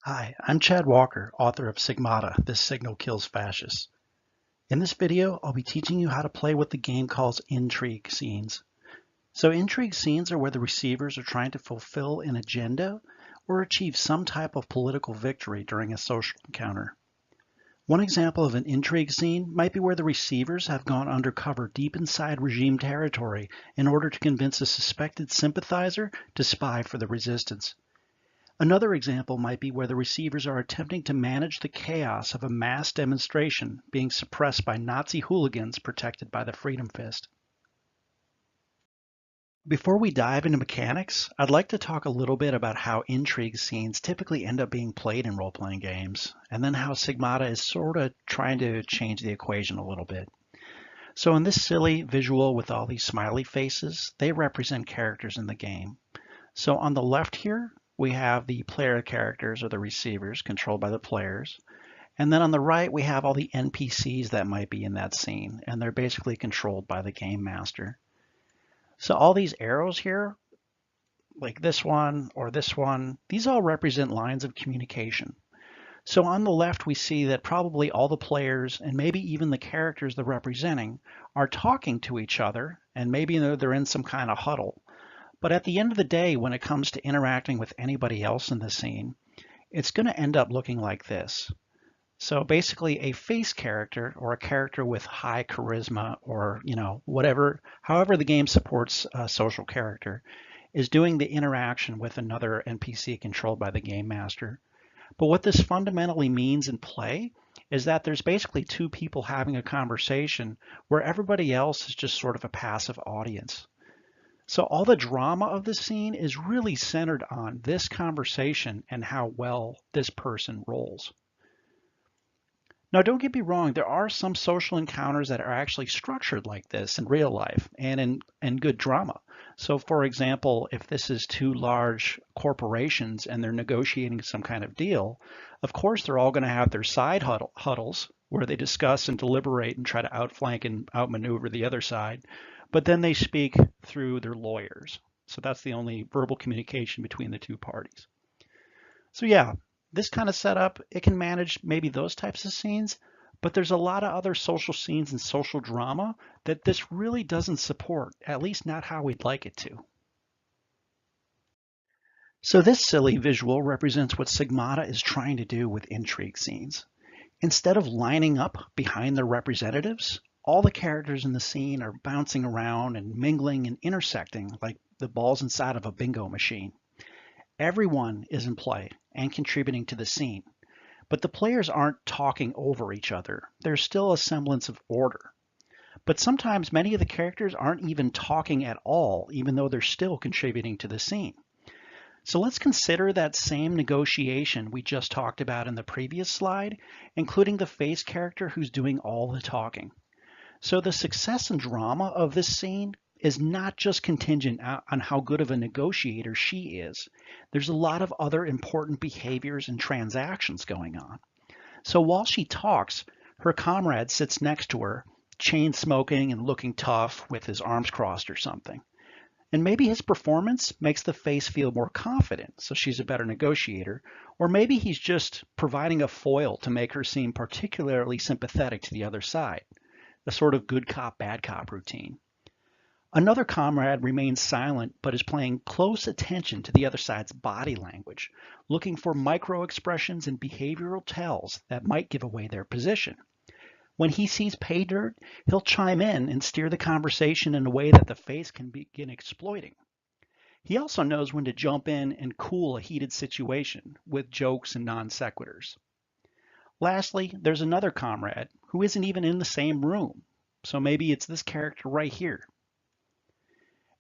Hi, I'm Chad Walker, author of SIGMATA, This Signal Kills Fascists. In this video, I'll be teaching you how to play what the game calls intrigue scenes. So intrigue scenes are where the receivers are trying to fulfill an agenda or achieve some type of political victory during a social encounter. One example of an intrigue scene might be where the receivers have gone undercover deep inside regime territory in order to convince a suspected sympathizer to spy for the resistance. Another example might be where the receivers are attempting to manage the chaos of a mass demonstration being suppressed by Nazi hooligans protected by the Freedom Fist. Before we dive into mechanics, I'd like to talk a little bit about how intrigue scenes typically end up being played in role-playing games, and then how SIGMATA is sort of trying to change the equation a little bit. So in this silly visual with all these smiley faces, they represent characters in the game. So on the left here, we have the player characters or the receivers controlled by the players. And then on the right, we have all the NPCs that might be in that scene, and they're basically controlled by the game master. So all these arrows here, like this one or this one, these all represent lines of communication. So on the left, we see that probably all the players and maybe even the characters they're representing are talking to each other, and maybe they're in some kind of huddle. But at the end of the day, when it comes to interacting with anybody else in the scene, it's going to end up looking like this. So basically a face character or a character with high charisma or, whatever, however the game supports a social character is doing the interaction with another NPC controlled by the game master. But what this fundamentally means in play is that there's basically two people having a conversation where everybody else is just sort of a passive audience. So all the drama of the scene is really centered on this conversation and how well this person rolls. Now, don't get me wrong, there are some social encounters that are actually structured like this in real life and in good drama. So for example, if this is two large corporations and they're negotiating some kind of deal, of course they're all going to have their side huddles where they discuss and deliberate and try to outflank and outmaneuver the other side. But then they speak through their lawyers. So that's the only verbal communication between the two parties. So yeah, this kind of setup, it can manage maybe those types of scenes, but there's a lot of other social scenes and social drama that this really doesn't support, at least not how we'd like it to. So this silly visual represents what SIGMATA is trying to do with intrigue scenes. Instead of lining up behind their representatives, all the characters in the scene are bouncing around and mingling and intersecting like the balls inside of a bingo machine. Everyone is in play and contributing to the scene, but the players aren't talking over each other. There's still a semblance of order. But sometimes many of the characters aren't even talking at all, even though they're still contributing to the scene. So let's consider that same negotiation we just talked about in the previous slide, including the face character who's doing all the talking. So the success and drama of this scene is not just contingent on how good of a negotiator she is. There's a lot of other important behaviors and transactions going on. So while she talks, her comrade sits next to her, chain smoking and looking tough with his arms crossed or something. And maybe his performance makes the face feel more confident, so she's a better negotiator. Or maybe he's just providing a foil to make her seem particularly sympathetic to the other side, a sort of good cop, bad cop routine. Another comrade remains silent but is paying close attention to the other side's body language, looking for micro expressions and behavioral tells that might give away their position. When he sees pay dirt, he'll chime in and steer the conversation in a way that the face can begin exploiting. He also knows when to jump in and cool a heated situation with jokes and non sequiturs. Lastly, there's another comrade who isn't even in the same room, so maybe it's this character right here.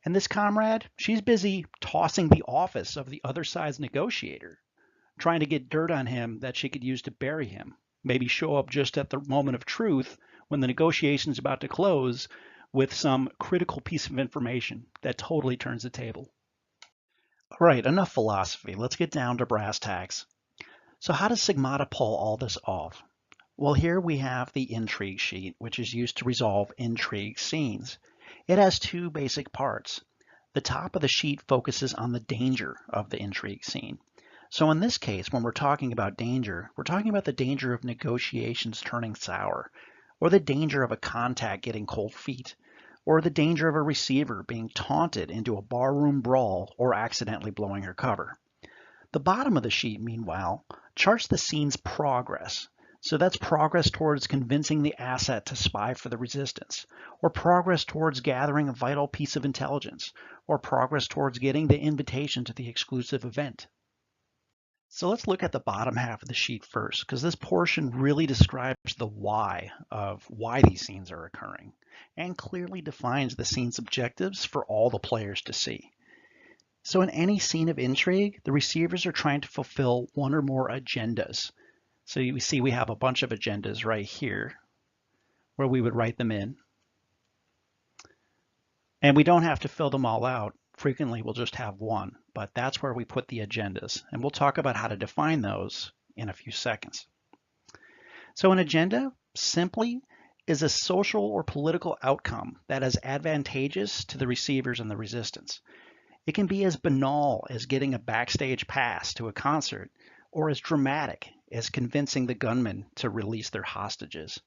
And this comrade, she's busy tossing the office of the other side's negotiator, trying to get dirt on him that she could use to bury him. Maybe show up just at the moment of truth when the negotiation is about to close with some critical piece of information that totally turns the table. All right, enough philosophy. Let's get down to brass tacks. So how does SIGMATA pull all this off? Well, here we have the intrigue sheet, which is used to resolve intrigue scenes. It has two basic parts. The top of the sheet focuses on the danger of the intrigue scene. So in this case, when we're talking about danger, we're talking about the danger of negotiations turning sour, or the danger of a contact getting cold feet, or the danger of a receiver being taunted into a barroom brawl or accidentally blowing her cover. The bottom of the sheet, meanwhile, charts the scene's progress. So that's progress towards convincing the asset to spy for the resistance, or progress towards gathering a vital piece of intelligence, or progress towards getting the invitation to the exclusive event. So let's look at the bottom half of the sheet first, because this portion really describes the why of why these scenes are occurring, and clearly defines the scene's objectives for all the players to see. So in any scene of intrigue, the receivers are trying to fulfill one or more agendas. So you see we have a bunch of agendas right here, where we would write them in. And we don't have to fill them all out. Frequently, we'll just have one, but that's where we put the agendas. And we'll talk about how to define those in a few seconds. So an agenda simply is a social or political outcome that is advantageous to the receivers and the resistance. It can be as banal as getting a backstage pass to a concert, or as dramatic as convincing the gunmen to release their hostages.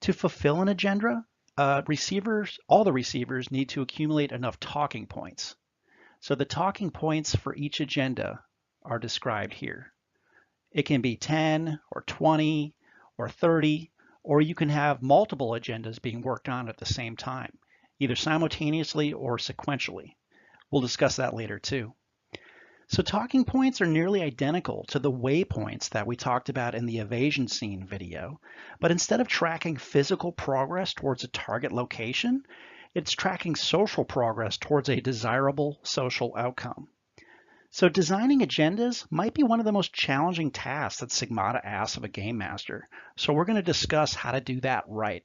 To fulfill an agenda, all the receivers need to accumulate enough talking points. So the talking points for each agenda are described here. It can be 10 or 20 or 30, or you can have multiple agendas being worked on at the same time, either simultaneously or sequentially. We'll discuss that later too. So talking points are nearly identical to the waypoints that we talked about in the evasion scene video, but instead of tracking physical progress towards a target location, it's tracking social progress towards a desirable social outcome. So designing agendas might be one of the most challenging tasks that SIGMATA asks of a game master, so we're going to discuss how to do that right.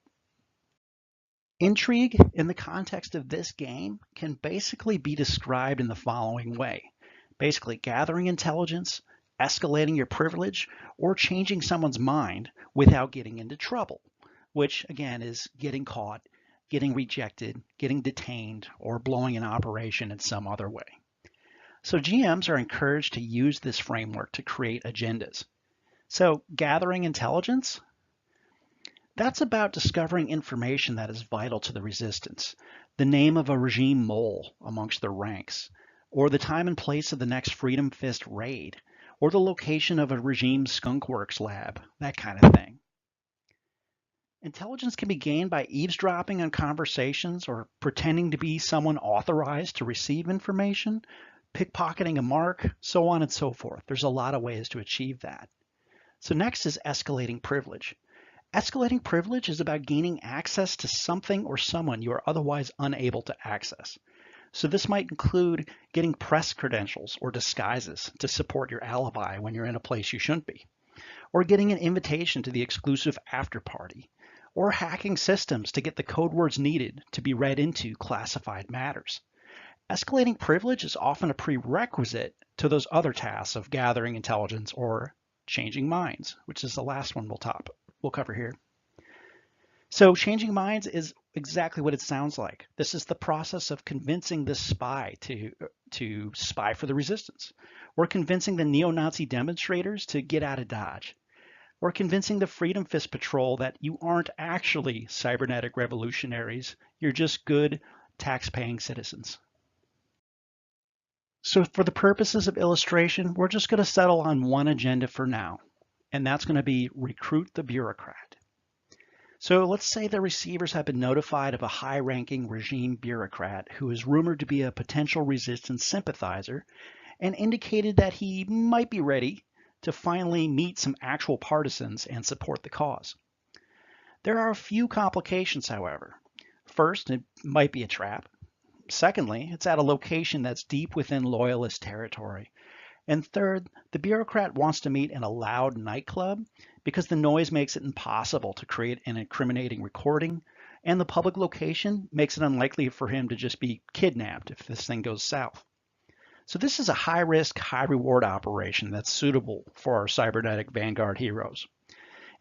Intrigue, in the context of this game, can basically be described in the following way. Basically gathering intelligence, escalating your privilege, or changing someone's mind without getting into trouble, which again is getting caught, getting rejected, getting detained, or blowing an operation in some other way. So GMs are encouraged to use this framework to create agendas. So gathering intelligence, that's about discovering information that is vital to the resistance, the name of a regime mole amongst their ranks, or the time and place of the next Freedom Fist raid, or the location of a regime skunkworks lab, that kind of thing. Intelligence can be gained by eavesdropping on conversations or pretending to be someone authorized to receive information, pickpocketing a mark, so on and so forth. There's a lot of ways to achieve that. So next is escalating privilege. Escalating privilege is about gaining access to something or someone you are otherwise unable to access. So this might include getting press credentials or disguises to support your alibi when you're in a place you shouldn't be, or getting an invitation to the exclusive after party, or hacking systems to get the code words needed to be read into classified matters. Escalating privilege is often a prerequisite to those other tasks of gathering intelligence or changing minds, which is the last one we'll cover here. So changing minds is exactly what it sounds like. This is the process of convincing this spy to spy for the resistance, or convincing the neo-Nazi demonstrators to get out of Dodge, or convincing the Freedom Fist Patrol that you aren't actually cybernetic revolutionaries, you're just good tax-paying citizens. So for the purposes of illustration, we're just going to settle on one agenda for now, and that's going to be recruit the bureaucrat. So let's say the receivers have been notified of a high-ranking regime bureaucrat who is rumored to be a potential resistance sympathizer and indicated that he might be ready to finally meet some actual partisans and support the cause. There are a few complications, however. First, it might be a trap. Secondly, it's at a location that's deep within loyalist territory. And third, the bureaucrat wants to meet in a loud nightclub because the noise makes it impossible to create an incriminating recording, and the public location makes it unlikely for him to just be kidnapped if this thing goes south. So this is a high-risk, high-reward operation that's suitable for our cybernetic vanguard heroes.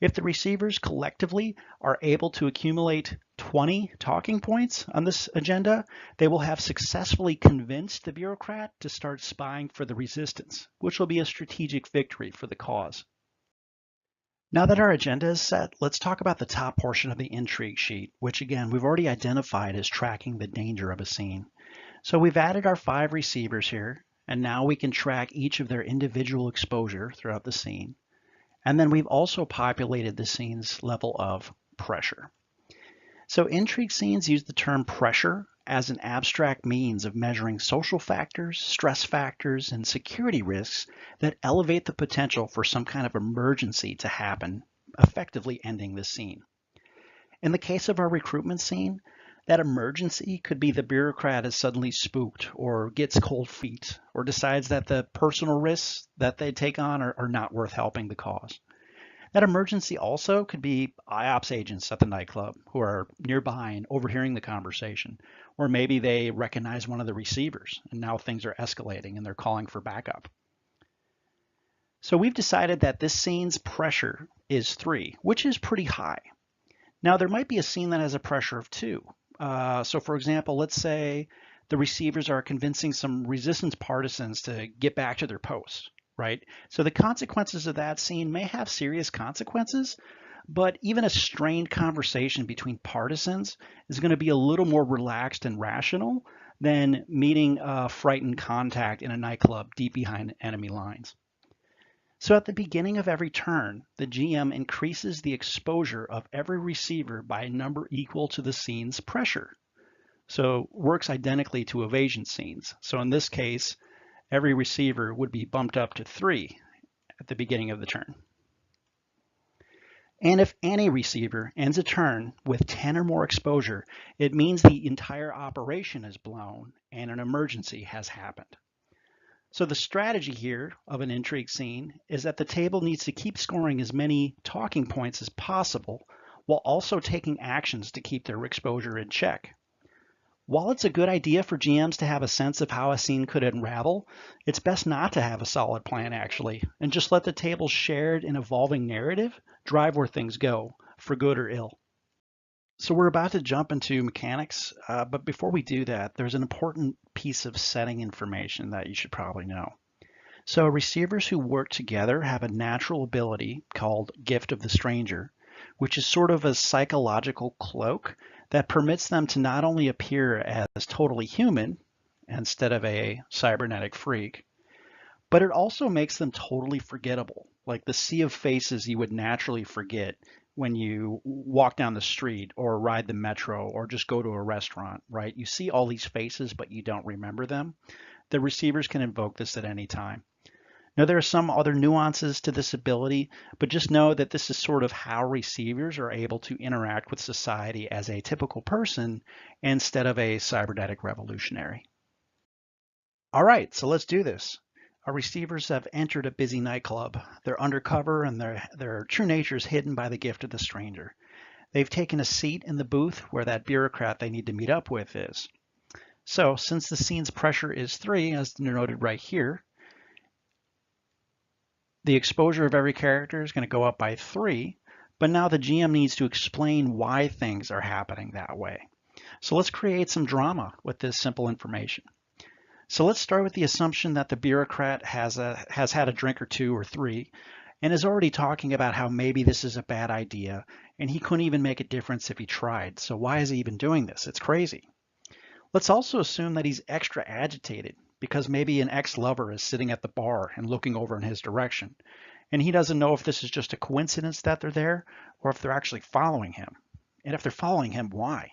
If the receivers collectively are able to accumulate 20 talking points on this agenda, they will have successfully convinced the bureaucrat to start spying for the resistance, which will be a strategic victory for the cause. Now that our agenda is set, let's talk about the top portion of the intrigue sheet, which again, we've already identified as tracking the danger of a scene. So we've added our 5 receivers here, and now we can track each of their individual exposure throughout the scene. And then we've also populated the scene's level of pressure. So intrigue scenes use the term pressure as an abstract means of measuring social factors, stress factors, and security risks that elevate the potential for some kind of emergency to happen, effectively ending the scene. In the case of our recruitment scene, that emergency could be the bureaucrat is suddenly spooked or gets cold feet or decides that the personal risks that they take on are not worth helping the cause. That emergency also could be IOPS agents at the nightclub who are nearby and overhearing the conversation. Or maybe they recognize one of the receivers and now things are escalating and they're calling for backup. So we've decided that this scene's pressure is 3, which is pretty high. Now there might be a scene that has a pressure of 2. So for example, let's say the receivers are convincing some resistance partisans to get back to their posts, right? So the consequences of that scene may have serious consequences, but even a strained conversation between partisans is going to be a little more relaxed and rational than meeting a frightened contact in a nightclub deep behind enemy lines. So at the beginning of every turn, the GM increases the exposure of every receiver by a number equal to the scene's pressure. So works identically to evasion scenes. So in this case, every receiver would be bumped up to 3 at the beginning of the turn. And if any receiver ends a turn with 10 or more exposure, it means the entire operation is blown and an emergency has happened. So the strategy here of an intrigue scene is that the table needs to keep scoring as many talking points as possible while also taking actions to keep their exposure in check. While it's a good idea for GMs to have a sense of how a scene could unravel, it's best not to have a solid plan actually, and just let the table's shared and evolving narrative drive where things go, for good or ill. So we're about to jump into mechanics, but before we do that, there's an important piece of setting information that you should probably know. So receivers who work together have a natural ability called Gift of the Stranger, which is sort of a psychological cloak that permits them to not only appear as totally human instead of a cybernetic freak, but it also makes them totally forgettable, like the sea of faces you would naturally forget when you walk down the street or ride the metro or just go to a restaurant, right? You see all these faces, but you don't remember them. The receivers can invoke this at any time. Now, there are some other nuances to this ability, but just know that this is sort of how receivers are able to interact with society as a typical person instead of a cybernetic revolutionary. All right, so let's do this. Our receivers have entered a busy nightclub. They're undercover and their true nature is hidden by the gift of the stranger. They've taken a seat in the booth where that bureaucrat they need to meet up with is. So since the scene's pressure is 3, as noted right here, the exposure of every character is going to go up by 3, but now the GM needs to explain why things are happening that way. So let's create some drama with this simple information. So let's start with the assumption that the bureaucrat has had a drink or 2 or 3 and is already talking about how maybe this is a bad idea and he couldn't even make a difference if he tried. So why is he even doing this? It's crazy. Let's also assume that he's extra agitated because maybe an ex-lover is sitting at the bar and looking over in his direction. And he doesn't know if this is just a coincidence that they're there or if they're actually following him. And if they're following him, why?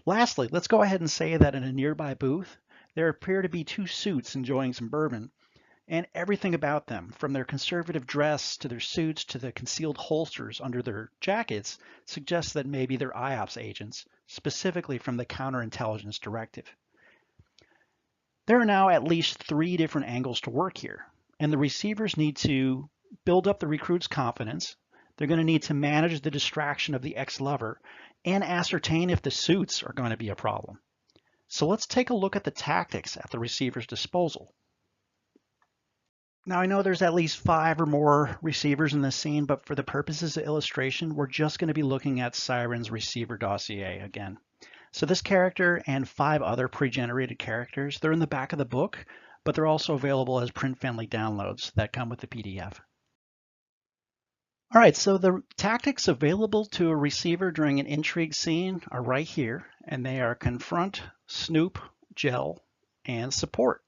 Lastly, let's go ahead and say that in a nearby booth, there appear to be 2 suits enjoying some bourbon, and everything about them, from their conservative dress to their suits to the concealed holsters under their jackets, suggests that maybe they're IOPS agents, specifically from the Counterintelligence Directive. There are now at least 3 different angles to work here, and the receivers need to build up the recruit's confidence. They're going to need to manage the distraction of the ex-lover and ascertain if the suits are going to be a problem. So let's take a look at the tactics at the receiver's disposal. Now I know there's at least 5 or more receivers in this scene, but for the purposes of illustration, we're just going to be looking at Siren's receiver dossier again. So this character and 5 other pre-generated characters, they're in the back of the book, but they're also available as print-friendly downloads that come with the PDF. All right, so the tactics available to a receiver during an intrigue scene are right here, and they are confront, snoop, gel, and support.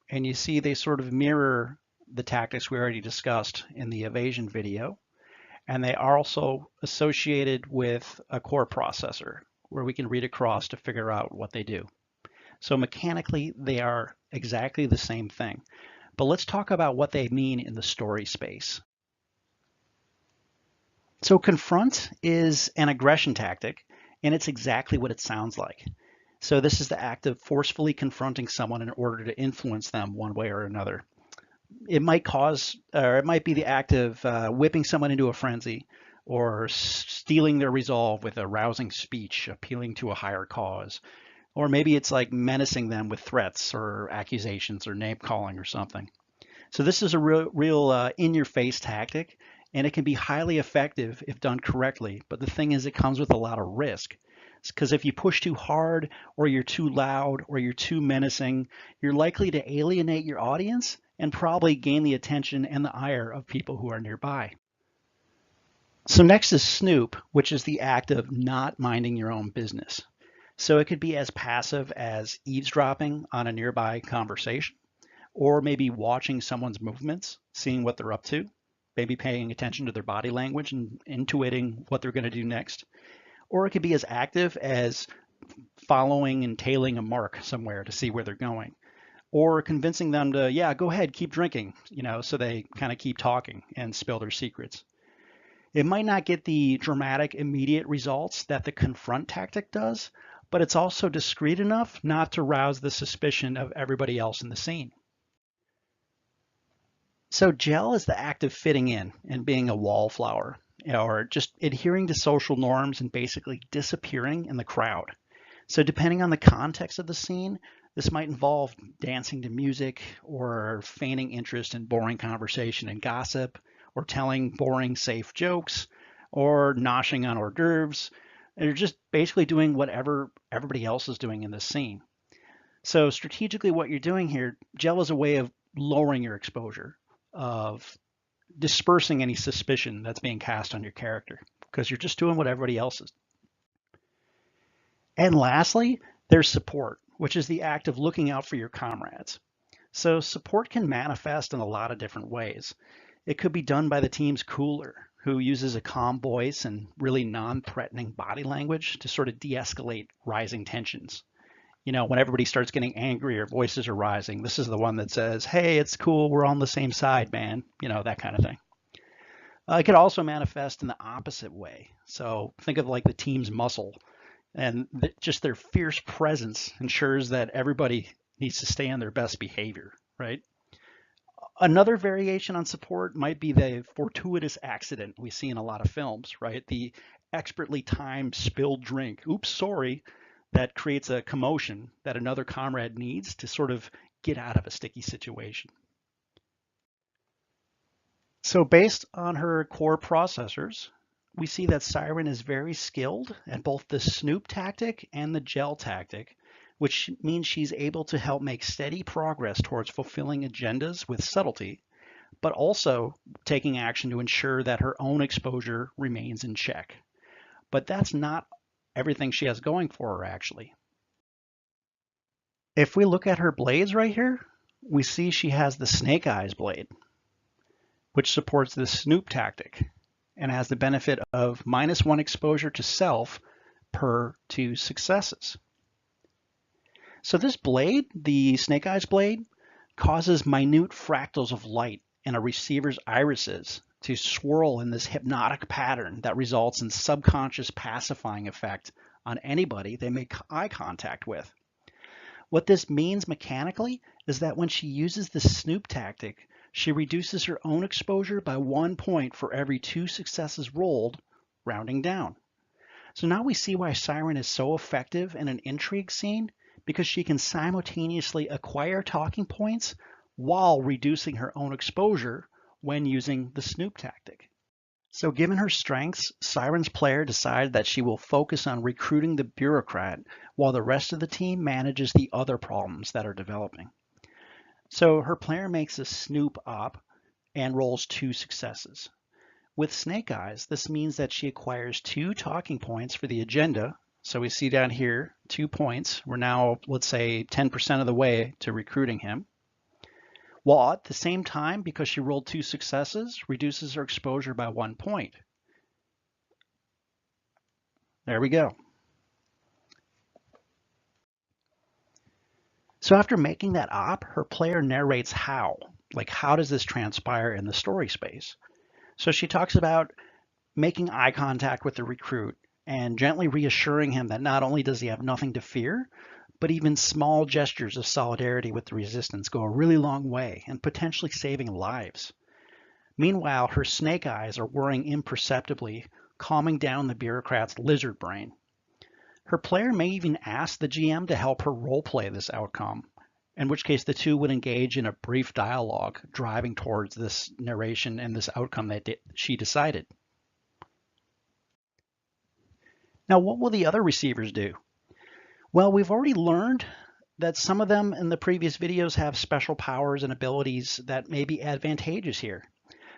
And you see they sort of mirror the tactics we already discussed in the evasion video, and they are also associated with a core processor where we can read across to figure out what they do. So mechanically, they are exactly the same thing. But let's talk about what they mean in the story space. So confront is an aggression tactic, and it's exactly what it sounds like. So this is the act of forcefully confronting someone in order to influence them one way or another. It might be the act of whipping someone into a frenzy, or stealing their resolve with a rousing speech, appealing to a higher cause. Or maybe it's like menacing them with threats or accusations or name calling or something. So this is a real in-your-face tactic, and it can be highly effective if done correctly. But the thing is, it comes with a lot of risk. Because if you push too hard, or you're too loud, or you're too menacing, you're likely to alienate your audience and probably gain the attention and the ire of people who are nearby. So next is snoop, which is the act of not minding your own business. So it could be as passive as eavesdropping on a nearby conversation, or maybe watching someone's movements, seeing what they're up to, maybe paying attention to their body language and intuiting what they're going to do next. Or it could be as active as following and tailing a mark somewhere to see where they're going, or convincing them to, yeah, go ahead, keep drinking, so they kind of keep talking and spill their secrets. It might not get the dramatic, immediate results that the confront tactic does, but it's also discreet enough not to rouse the suspicion of everybody else in the scene. So gel is the act of fitting in and being a wallflower, or just adhering to social norms and basically disappearing in the crowd. So depending on the context of the scene, this might involve dancing to music, or feigning interest in boring conversation and gossip, or telling boring, safe jokes, or noshing on hors d'oeuvres. They're just basically doing whatever everybody else is doing in this scene. So strategically, what you're doing here, gel is a way of lowering your exposure, of dispersing any suspicion that's being cast on your character, because you're just doing what everybody else is. And lastly, there's support, which is the act of looking out for your comrades. So support can manifest in a lot of different ways. It could be done by the team's cooler, who uses a calm voice and really non-threatening body language to sort of de-escalate rising tensions. When everybody starts getting angry or voices are rising, this is the one that says, hey, it's cool, we're on the same side, man, that kind of thing. It could also manifest in the opposite way. So think of like the team's muscle, and just their fierce presence ensures that everybody needs to stay on their best behavior, right? Another variation on support might be the fortuitous accident we see in a lot of films, right? The expertly timed spilled drink, oops, sorry, that creates a commotion that another comrade needs to sort of get out of a sticky situation. So based on her core processors, we see that Siren is very skilled at both the snoop tactic and the gel tactic, which means she's able to help make steady progress towards fulfilling agendas with subtlety, but also taking action to ensure that her own exposure remains in check. But that's not everything she has going for her, actually. If we look at her blades right here, we see she has the snake eyes blade, which supports the snoop tactic and has the benefit of -1 exposure to self per 2 successes. So this blade, the snake eyes blade, causes minute fractals of light in a receiver's irises to swirl in this hypnotic pattern that results in subconscious pacifying effect on anybody they make eye contact with. What this means mechanically is that when she uses the snoop tactic, she reduces her own exposure by 1 point for every 2 successes rolled, rounding down. So now we see why Siren is so effective in an intrigue scene, because she can simultaneously acquire talking points while reducing her own exposure when using the snoop tactic. So given her strengths, Siren's player decided that she will focus on recruiting the bureaucrat while the rest of the team manages the other problems that are developing. So her player makes a snoop op and rolls 2 successes. With Snake Eyes, this means that she acquires 2 talking points for the agenda. So we see down here 2 points. We're now, let's say, 10% of the way to recruiting him. While at the same time, because she rolled 2 successes, reduces her exposure by 1 point. There we go. So after making that op, her player narrates how. Like, how does this transpire in the story space? So she talks about making eye contact with the recruit and gently reassuring him that not only does he have nothing to fear, but even small gestures of solidarity with the resistance go a really long way and potentially saving lives. Meanwhile, her snake eyes are whirring imperceptibly, calming down the bureaucrat's lizard brain. Her player may even ask the GM to help her roleplay this outcome, in which case the two would engage in a brief dialogue driving towards this narration and this outcome that she decided. Now, what will the other receivers do? Well, we've already learned that some of them in the previous videos have special powers and abilities that may be advantageous here.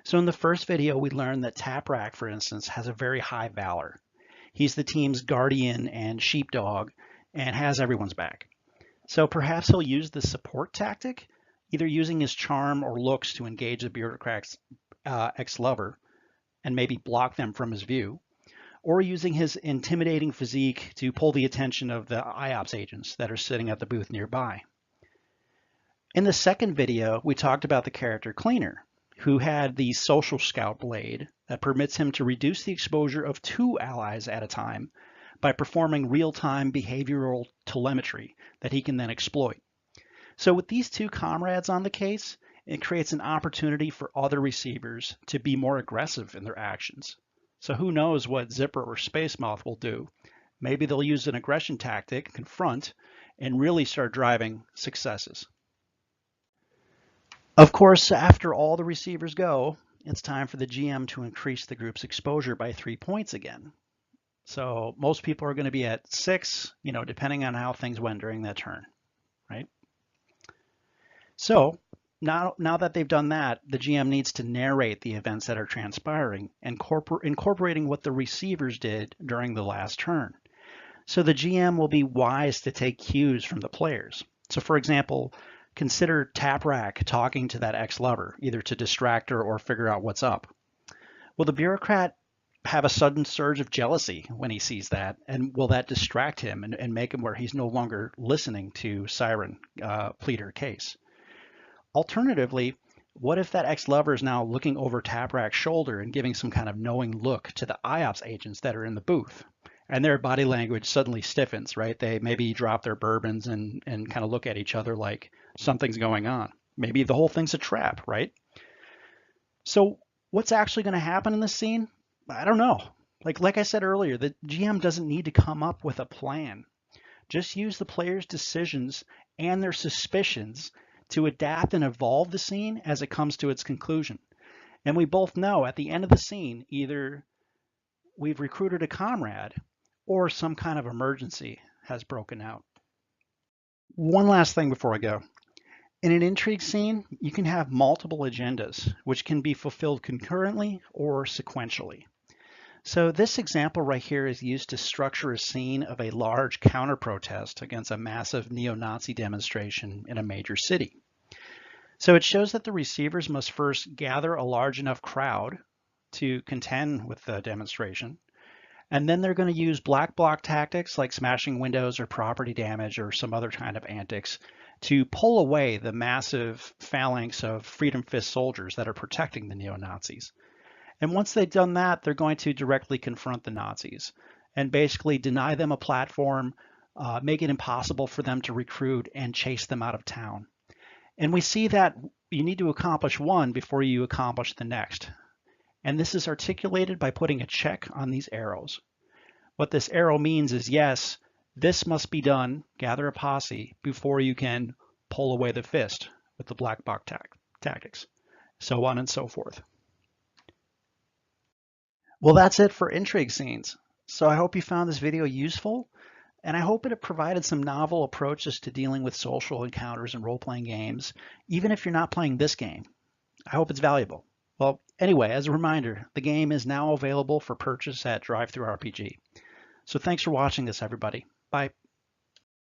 So in the first video, we learned that Taprak, for instance, has a very high valor. He's the team's guardian and sheepdog and has everyone's back. So perhaps he'll use the support tactic, either using his charm or looks to engage the bureaucrat's ex-lover and maybe block them from his view, or using his intimidating physique to pull the attention of the IOPS agents that are sitting at the booth nearby. In the second video, we talked about the character Cleaner, who had the social scout blade that permits him to reduce the exposure of 2 allies at a time by performing real-time behavioral telemetry that he can then exploit. So with these 2 comrades on the case, it creates an opportunity for other receivers to be more aggressive in their actions. So who knows what Zipper or Space Moth will do. Maybe they'll use an aggression tactic, confront, and really start driving successes. Of course, after all the receivers go, it's time for the GM to increase the group's exposure by 3 points again. So most people are going to be at 6, depending on how things went during that turn, right? So now that they've done that, the GM needs to narrate the events that are transpiring, incorporating what the receivers did during the last turn. So the GM will be wise to take cues from the players. So for example, consider Taprak talking to that ex-lover, either to distract her or figure out what's up. Will the bureaucrat have a sudden surge of jealousy when he sees that? And will that distract him and make him where he's no longer listening to Siren plead her case? Alternatively, what if that ex-lover is now looking over Taprak's shoulder and giving some kind of knowing look to the IOPS agents that are in the booth? And their body language suddenly stiffens, right? They maybe drop their bourbons and kind of look at each other like something's going on. Maybe the whole thing's a trap, right? So what's actually going to happen in this scene? I don't know. Like I said earlier, the GM doesn't need to come up with a plan. Just use the players' decisions and their suspicions to adapt and evolve the scene as it comes to its conclusion. And we both know at the end of the scene, either we've recruited a comrade or some kind of emergency has broken out. One last thing before I go. In an intrigue scene, you can have multiple agendas, which can be fulfilled concurrently or sequentially. So this example right here is used to structure a scene of a large counter-protest against a massive neo-Nazi demonstration in a major city. So it shows that the receivers must first gather a large enough crowd to contend with the demonstration, and then they're going to use black bloc tactics like smashing windows or property damage or some other kind of antics to pull away the massive phalanx of Freedom Fist soldiers that are protecting the neo-Nazis. And once they've done that, they're going to directly confront the Nazis and basically deny them a platform, make it impossible for them to recruit and chase them out of town. And we see that you need to accomplish one before you accomplish the next. And this is articulated by putting a check on these arrows. What this arrow means is, yes, this must be done, gather a posse, before you can pull away the fist, with the black box tactics, so on and so forth. Well, that's it for intrigue scenes. So I hope you found this video useful, and I hope it provided some novel approaches to dealing with social encounters in role-playing games, even if you're not playing this game. I hope it's valuable. Well, anyway, as a reminder, the game is now available for purchase at DriveThruRPG. So thanks for watching this, everybody. Bye.